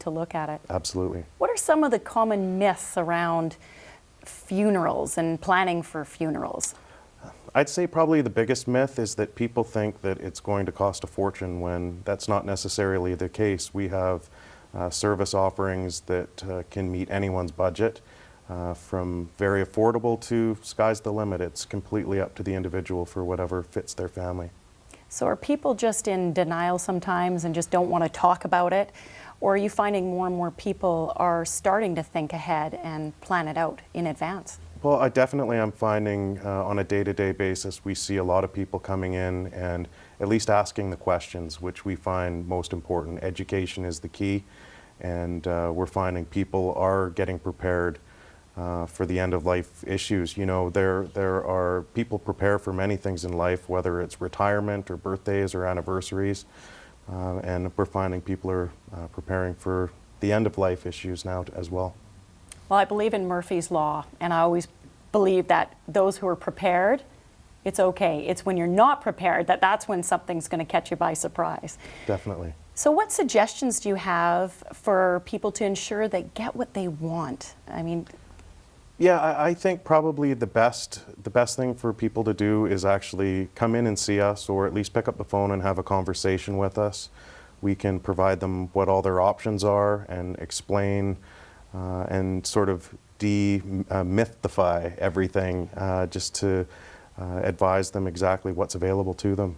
to look at it. Absolutely. What are some of the common myths around funerals and planning for funerals? I'd say probably the biggest myth is that people think that it's going to cost a fortune when that's not necessarily the case. We have service offerings that can meet anyone's budget, from very affordable to sky's the limit. It's completely up to the individual for whatever fits their family. So are people just in denial sometimes and just don't want to talk about it? Or are you finding more and more people are starting to think ahead and plan it out in advance? Well, I definitely am finding on a day-to-day basis, we see a lot of people coming in and at least asking the questions, which we find most important. Education is the key, and we're finding people are getting prepared for the end-of-life issues. You know, there are people prepare for many things in life, whether it's retirement or birthdays or anniversaries, and we're finding people are preparing for the end-of-life issues now as well. Well, I believe in Murphy's Law, and I always believe that those who are prepared, it's okay. It's when you're not prepared that's when something's going to catch you by surprise. Definitely. So what suggestions do you have for people to ensure they get what they want? I mean, yeah, I think probably the best thing for people to do is actually come in and see us, or at least pick up the phone and have a conversation with us. We can provide them what all their options are and explain and sort of demystify everything, just to advise them exactly what's available to them.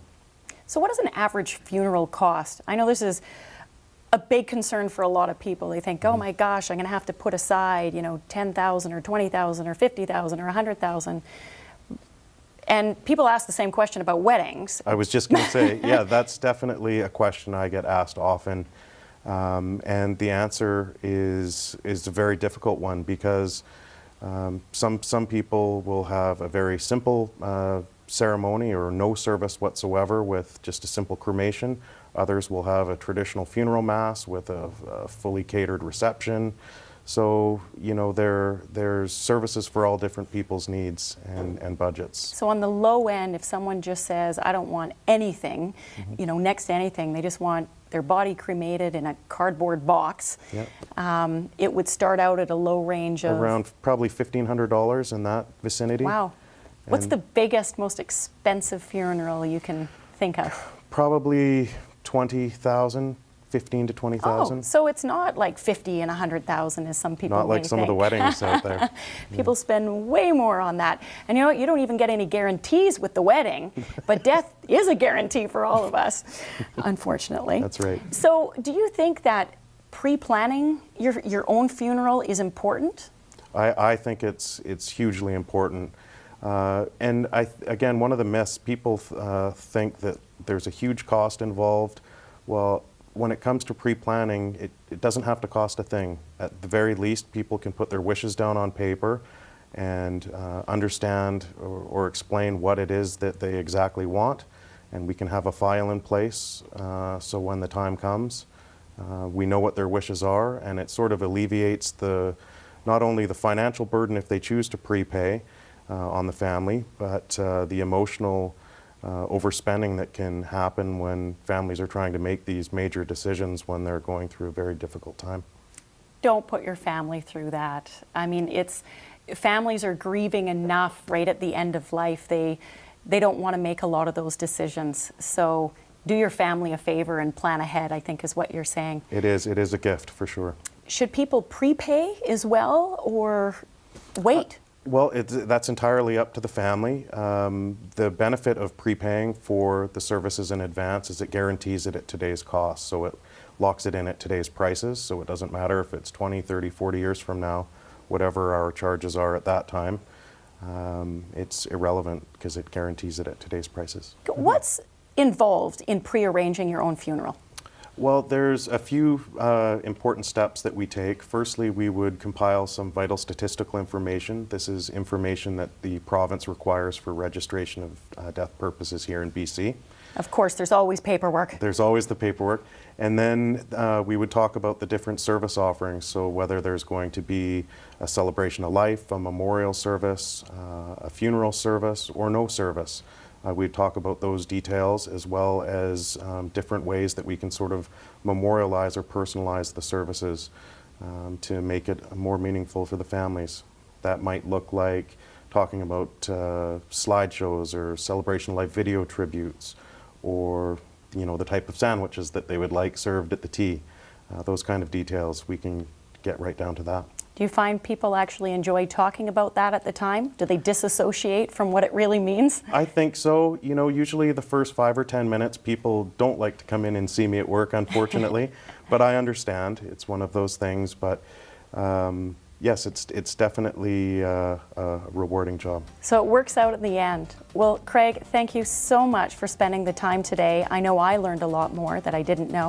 so what does an average funeral cost? I know this is a big concern for a lot of people. They think, oh my gosh, I'm going to have to put aside, you know, $10,000 or $20,000 or $50,000 or $100,000. And people ask the same question about weddings. I was just going to say, yeah, that's definitely a question I get asked often. And the answer is a very difficult one, because some people will have a very simple ceremony or no service whatsoever with just a simple cremation. Others will have a traditional funeral mass with a fully catered reception. So, you know, there's services for all different people's needs and budgets. So on the low end, if someone just says, I don't want anything, you know, next to anything, they just want their body cremated in a cardboard box, Yep. It would start out at a low range of... Around probably $1,500 in that vicinity. Wow. What's And the biggest, most expensive funeral you can think of? probably 20,000, 15 to 20,000. Oh, so it's not like 50 and 100,000 as some people Not like may some of the think. weddings out there. People spend way more on that. And you know what? You don't even get any guarantees with the wedding, but death is a guarantee for all of us, unfortunately. That's right. So do you think that pre-planning your own funeral is important? I think it's hugely important. And again, one of the myths, people think that there's a huge cost involved. Well, when it comes to pre-planning, it doesn't have to cost a thing. At the very least, people can put their wishes down on paper and understand or explain what it is that they exactly want. And we can have a file in place so when the time comes, we know what their wishes are, and it sort of alleviates not only the financial burden if they choose to prepay on the family, but the emotional overspending that can happen when families are trying to make these major decisions when they're going through a very difficult time. Don't put your family through that. I mean, families are grieving enough right at the end of life. They don't want to make a lot of those decisions. So do your family a favor and plan ahead, I think is what you're saying. It is a gift for sure. Should people prepay as well or wait? Well, that's entirely up to the family. The benefit of prepaying for the services in advance is it guarantees it at today's cost. So it locks it in at today's prices. So it doesn't matter if it's 20, 30, 40 years from now, whatever our charges are at that time. It's irrelevant because it guarantees it at today's prices. What's involved in pre-arranging your own funeral? Well, there's a few important steps that we take. Firstly, we would compile some vital statistical information. This is information that the province requires for registration of death purposes here in BC. Of course, there's always paperwork. There's always the paperwork. And then we would talk about the different service offerings, so whether there's going to be a celebration of life, a memorial service, a funeral service, or no service. We'd talk about those details, as well as different ways that we can sort of memorialize or personalize the services to make it more meaningful for the families. That might look like talking about slideshows or celebration life video tributes, or the type of sandwiches that they would like served at the tea. Those kind of details, we can get right down to that. Do you find people actually enjoy talking about that at the time? Do they disassociate from what it really means? I think so. Usually the first 5 or 10 minutes, people don't like to come in and see me at work, unfortunately. But I understand. It's one of those things. But yes, it's definitely a rewarding job. So it works out at the end. Well, Craig, thank you so much for spending the time today. I know I learned a lot more that I didn't know.